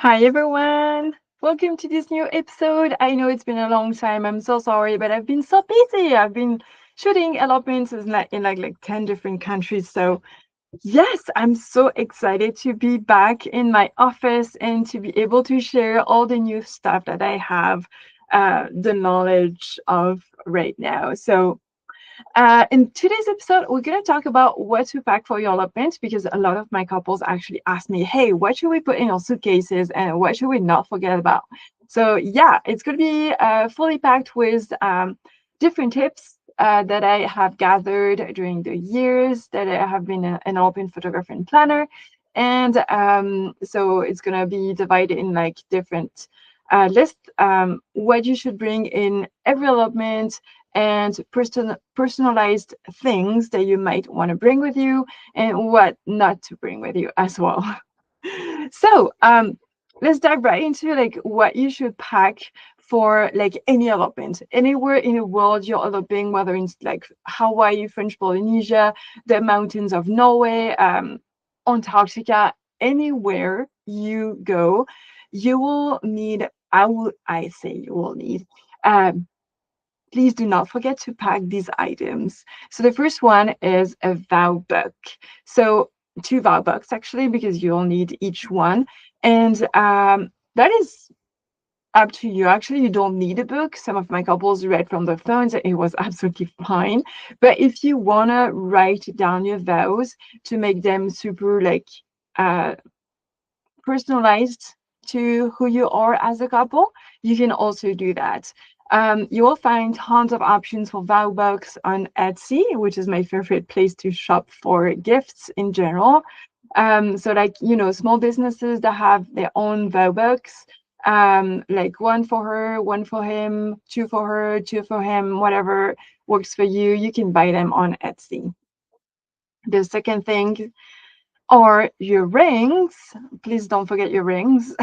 Hi everyone! Welcome to this new episode. I know it's been a long time. I'm so sorry, but I've been so busy. I've been shooting elopements in like 10 different countries. So yes, I'm so excited to be back in my office and to be able to share all the new stuff that I have the knowledge of right now. In today's episode, we're going to talk about what to pack for your elopement because a lot of my couples actually ask me, hey, what should we put in our suitcases and what should we not forget about? So, yeah, it's going to be fully packed with different tips that I have gathered during the years that I have been an open photographer and planner. And so it's going to be divided in like different lists, what you should bring in every elopement and personalized things that you might want to bring with you and what not to bring with you as well. So let's dive right into like what you should pack for like any elopement anywhere in the world you're eloping, whether it's like Hawaii, French Polynesia, the mountains of Norway, Antarctica, anywhere you go, you will need, I say you will need, um, please do not forget to pack these items. So the first one is a vow book. So two vow books actually, because you'll need each one. And that is up to you. Actually, you don't need a book. Some of my couples read from their phones and it was absolutely fine. But if you wanna write down your vows to make them super like uh personalized to who you are as a couple, you can also do that. You will find tons of options for vow books on Etsy, which is my favorite place to shop for gifts in general. So like, small businesses that have their own vow books, like one for her, one for him, two for her, two for him, whatever works for you, you can buy them on Etsy. The second thing or your rings. Please don't forget your rings.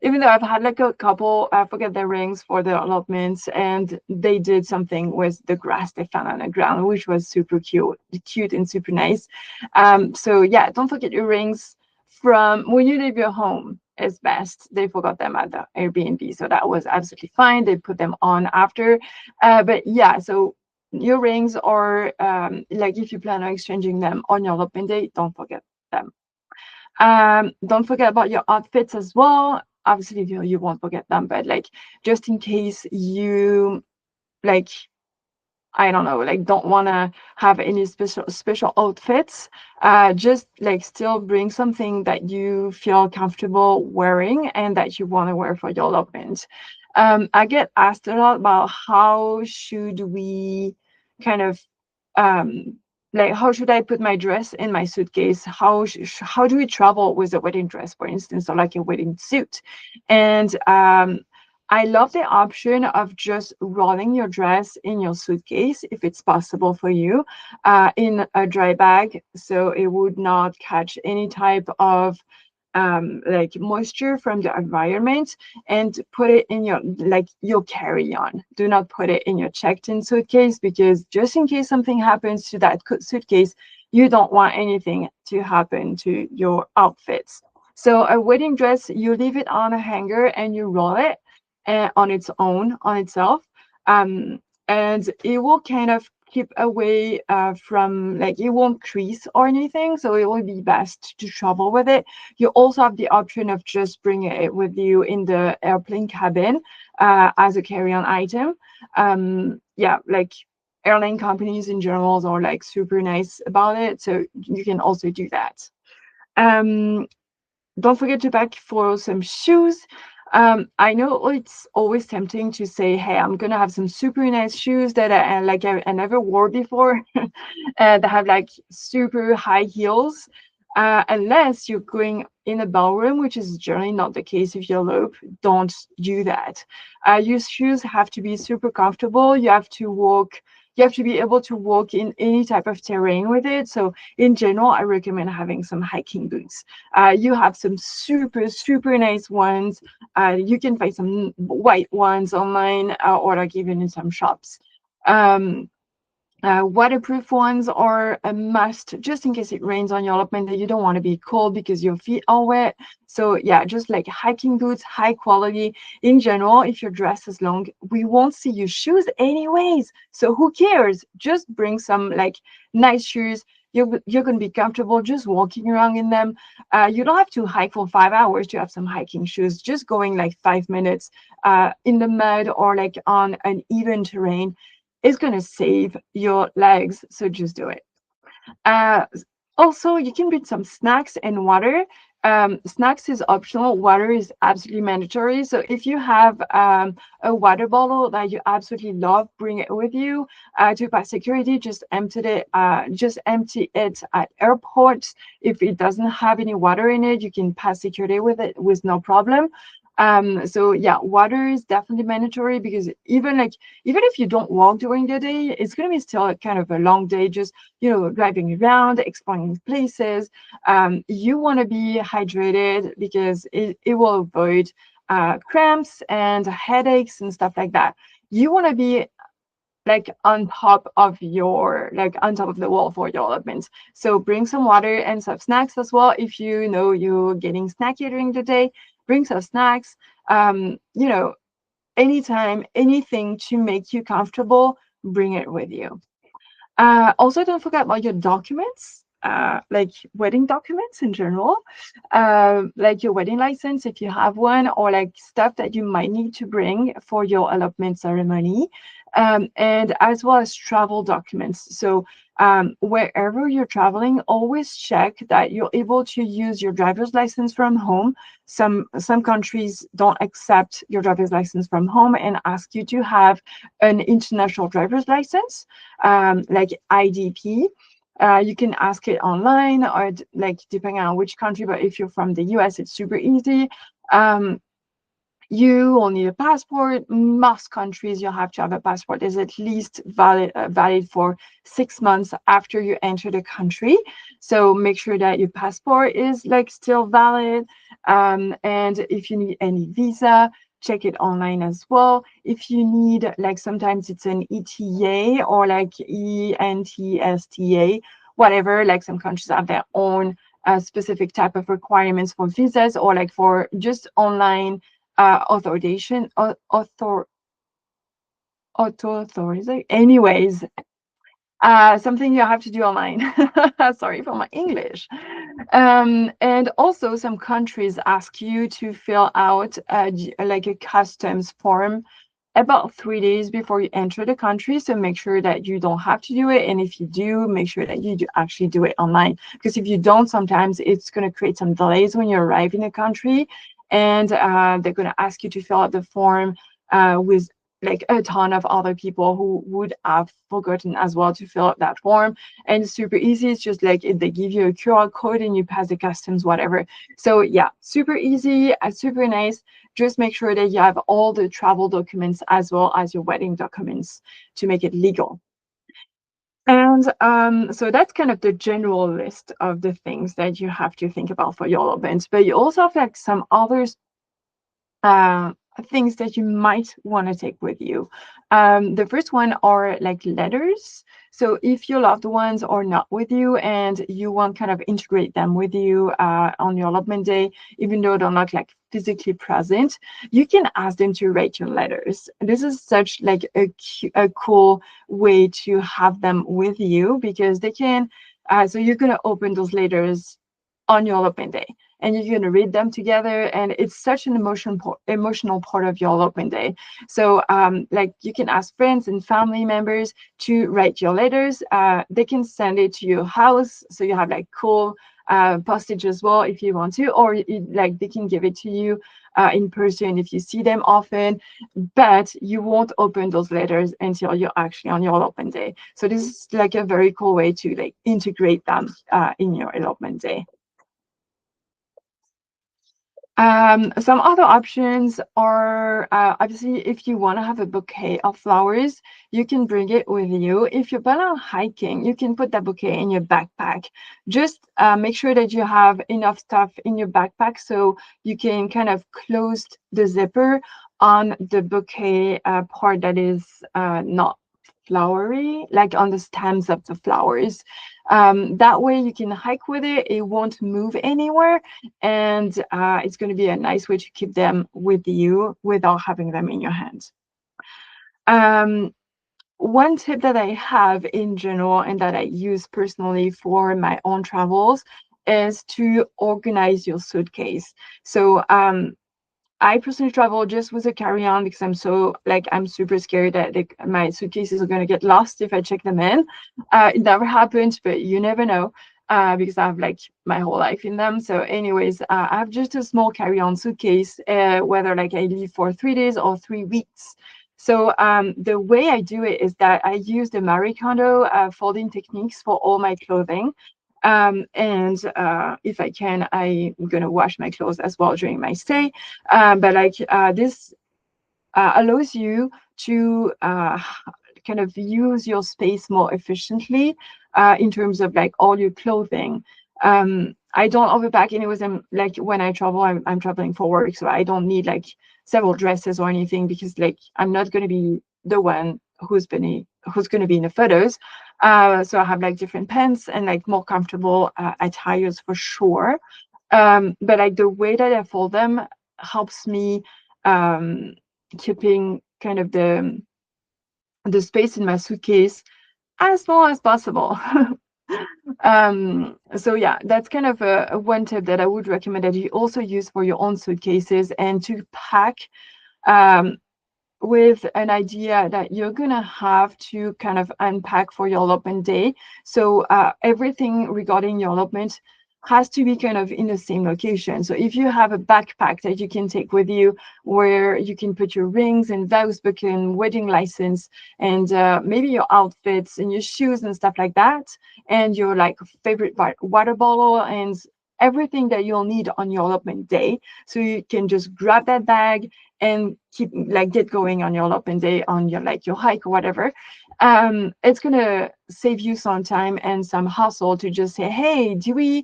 Even though I've had like a couple forget their rings for their allotments, and they did something with the grass they found on the ground, which was super cute and super nice. So yeah, don't forget your rings from when you leave your home. Is best. They forgot them at the Airbnb, so that was absolutely fine. They put them on after, but yeah, so your rings or like if you plan on exchanging them on your allotment day, don't forget them. Don't forget about your outfits as well. Obviously, you won't forget them, but like just in case you like, I don't know, like don't want to have any special outfits, just like still bring something that you feel comfortable wearing and that you want to wear for your elopement. I get asked a lot about how should we kind of um like how should I put my dress in my suitcase? How do we travel with a wedding dress, for instance, or like a wedding suit? And I love the option of just rolling your dress in your suitcase if it's possible for you, in a dry bag, so it would not catch any type of like moisture from the environment, and put it in your carry-on. Do not put it in your checked-in suitcase, because just in case something happens to that suitcase, you don't want anything to happen to your outfits. So a wedding dress, you leave it on a hanger and you roll it on its own, on itself. And it will kind of keep away from, like, it won't crease or anything, so it will be best to travel with it. You also have the option of just bringing it with you in the airplane cabin as a carry-on item. Yeah, like airline companies in general are like super nice about it, so you can also do that. um don't forget to pack for some shoes. I know it's always tempting to say, "Hey, I'm gonna have some super nice shoes that I never wore before, that have like super high heels." Unless you're going in a ballroom, which is generally not the case if you elope, don't do that. Your shoes have to be super comfortable. You have to be able to walk in any type of terrain with it. So in general, I recommend having some hiking boots. You have some super nice ones. You can find some white ones online, or like even in some shops. Um, Waterproof ones are a must just in case it rains on your elopement that you don't want to be cold because your feet are wet. So yeah, just like hiking boots, high quality. In general, if your dress is long, we won't see your shoes anyways. So who cares? Just bring some like nice shoes. You're going to be comfortable just walking around in them. You don't have to hike for 5 hours to have some hiking shoes. Just going like 5 minutes in the mud or like on an even terrain is going to save your legs. So just do it. Uh, Also, you can bring some snacks and water. Snacks is optional. Water is absolutely mandatory. So if you have a water bottle that you absolutely love, bring it with you to pass security. Just empty it at airports. If it doesn't have any water in it, you can pass security with it with no problem. So yeah, water is definitely mandatory because even if you don't walk during the day, it's gonna be still kind of a long day. Just driving around, exploring places. You want to be hydrated because it will avoid cramps and headaches and stuff like that. You want to be like on top of the wall for your development. So bring some water and some snacks as well. If you know you're getting snacky during the day, bring some snacks. Anytime, anything to make you comfortable, bring it with you. Also, don't forget about your documents, like wedding documents in general, like your wedding license if you have one, or like stuff that you might need to bring for your elopement ceremony, and as well as travel documents. So, wherever you're traveling, always check that you're able to use your driver's license from home. Some countries don't accept your driver's license from home and ask you to have an international driver's license like IDP. You can ask it online or like depending on which country, but if you're from the US, it's super easy. Um, you will need a passport. Most countries you have to have a passport is at least valid for 6 months after you enter the country. So make sure that your passport is like still valid. And if you need any visa, check it online as well. If you need like sometimes it's an ETA or like ENTSTA, whatever. Like some countries have their own specific type of requirements for visas or like for just online authorization authorization anyways, something you have to do online. Sorry for my English. And also some countries ask you to fill out like a customs form about 3 days before you enter the country. So make sure that you don't have to do it. And if you do, make sure that you do actually do it online. Because if you don't, sometimes it's going to create some delays when you arrive in a country. And they're going to ask you to fill out the form with like a ton of other people who would have forgotten as well to fill out that form. And it's super easy. It's just like they give you a QR code and you pass the customs, whatever. So yeah, super easy, super nice. Just make sure that you have all the travel documents as well as your wedding documents to make it legal. And so that's kind of the general list of the things that you have to think about for your event. But you also have like some others uh, things that you might want to take with you. The first one are like letters. So if your loved ones are not with you and you want kind of integrate them with you on your allotment day, even though they're not like physically present, you can ask them to write your letters. This is such like a cool way to have them with you because they can. So you're gonna open those letters on your allotment day and you're going to read them together and it's such an emotional part of your open day. So like you can ask friends and family members to write your letters. They can send it to your house so you have like cool postage as well if you want to, or like they can give it to you in person if you see them often, but you won't open those letters until you're actually on your open day. So this is like a very cool way to like integrate them in your elopement day. Some other options are obviously if you want to have a bouquet of flowers, you can bring it with you. If you're planning on hiking, you can put that bouquet in your backpack. Just make sure that you have enough stuff in your backpack so you can kind of close the zipper on the bouquet part that is not flowery, like on the stems of the flowers. That way you can hike with it. It won't move anywhere, and it's going to be a nice way to keep them with you without having them in your hands. Um, One tip that I have in general and that I use personally for my own travels is to organize your suitcase. So I personally travel just with a carry-on because I'm super scared that my suitcases are gonna get lost if I check them in. It never happened, but you never know. Because I have like my whole life in them. So, anyways, I have just a small carry-on suitcase, whether like I leave for 3 days or 3 weeks. So the way I do it is that I use the Marie Kondo folding techniques for all my clothing. And if I can, I'm gonna wash my clothes as well during my stay. But like this allows you to kind of use your space more efficiently in terms of like all your clothing. I don't overpack anyways. I'm like when I travel, I'm traveling for work, so I don't need like several dresses or anything because like I'm not going to be the one who's going to be in the photos. So I have like different pants and like more comfortable attires for sure. But like the way that I fold them helps me um, keeping kind of the space in my suitcase as small as possible. So yeah, that's kind of a one tip that I would recommend that you also use for your own suitcases and to pack um, with an idea that you're gonna have to kind of unpack for your elopement day. So everything regarding your elopement has to be kind of in the same location. So if you have a backpack that you can take with you, where you can put your rings and vows book and wedding license, and maybe your outfits and your shoes and stuff like that, and your like favorite water bottle and everything that you'll need on your elopement day. So you can just grab that bag and keep like get going on your elopement day on your like your hike or whatever. It's gonna save you some time and some hustle to just say, hey, do we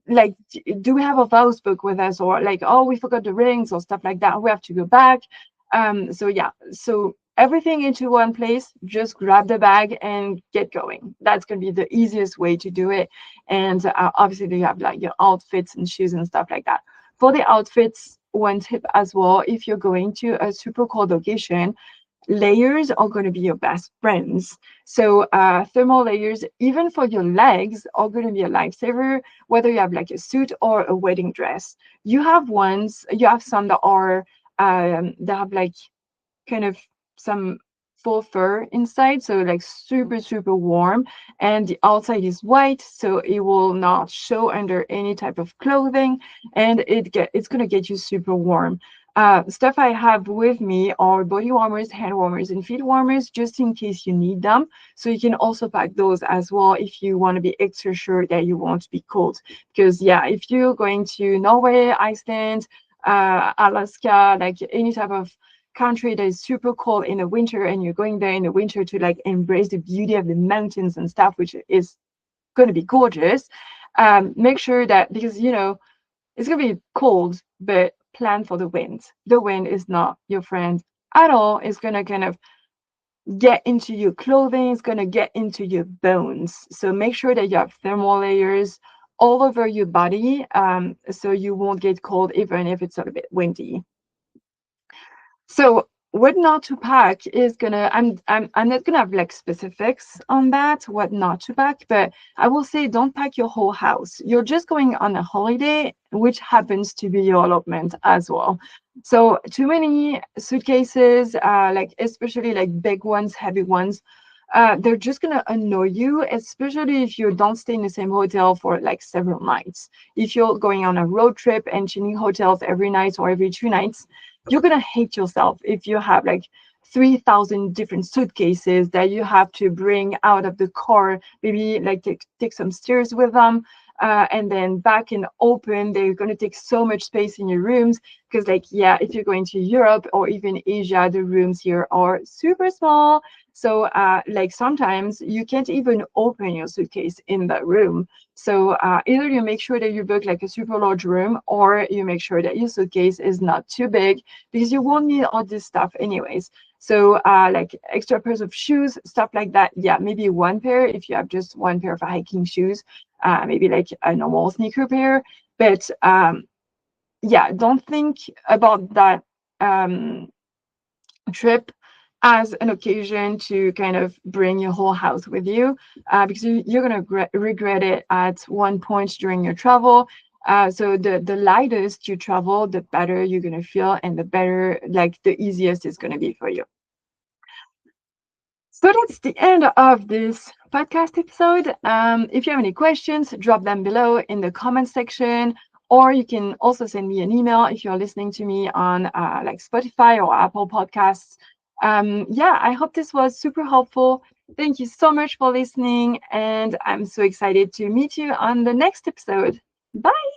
have a vows book with us, or like, oh, we forgot the rings or stuff like that, we have to go back. So yeah, so everything into one place, just grab the bag and get going. That's going to be the easiest way to do it. And obviously you have like your outfits and shoes and stuff like that. For the outfits, one tip as well, if you're going to a super cold location, layers are going to be your best friends. So thermal layers, even for your legs, are going to be a lifesaver, whether you have like a suit or a wedding dress. You have some that are that have like kind of some full fur inside, so like super super warm, and the outside is white, so it will not show under any type of clothing, and it's gonna get you super warm. Stuff I have with me are body warmers, hand warmers, and feet warmers, just in case you need them. So you can also pack those as well if you want to be extra sure that you won't be cold. Because yeah, if you're going to Norway, Iceland, Alaska, like any type of country that is super cold in the winter, and you're going there in the winter to like embrace the beauty of the mountains and stuff, which is going to be gorgeous. Make sure that, because it's going to be cold, but plan for the wind. The wind is not your friend at all. It's going to kind of get into your clothing, it's going to get into your bones. So make sure that you have thermal layers all over your body, so you won't get cold even if it's a little bit windy. So what not to pack is gonna I'm not gonna have like specifics on that, what not to pack, but I will say don't pack your whole house. You're just going on a holiday, which happens to be your elopement as well. So too many suitcases, like especially like big ones, heavy ones, they're just gonna annoy you, especially if you don't stay in the same hotel for like several nights. If you're going on a road trip and changing hotels every night or every 2 nights, you're gonna hate yourself if you have like 3,000 different suitcases that you have to bring out of the car, maybe like take some stairs with them, and then back and open. They're going to take so much space in your rooms because, like, yeah, if you're going to Europe or even Asia, the rooms here are super small. So like sometimes you can't even open your suitcase in that room. So either you make sure that you book like a super large room, or you make sure that your suitcase is not too big, because you won't need all this stuff anyways. So like extra pairs of shoes, stuff like that. Yeah, maybe one pair if you have just one pair of hiking shoes, maybe like a normal sneaker pair. But yeah, don't think about that um, trip as an occasion to kind of bring your whole house with you, because you're going to regret it at one point during your travel. So the lightest you travel, the better you're going to feel, and the better, like the easiest it's going to be for you. So that's the end of this podcast episode. If you have any questions, drop them below in the comment section, or you can also send me an email if you're listening to me on like Spotify or Apple Podcasts. Yeah, I hope this was super helpful. Thank you so much for listening, and I'm so excited to meet you on the next episode. Bye.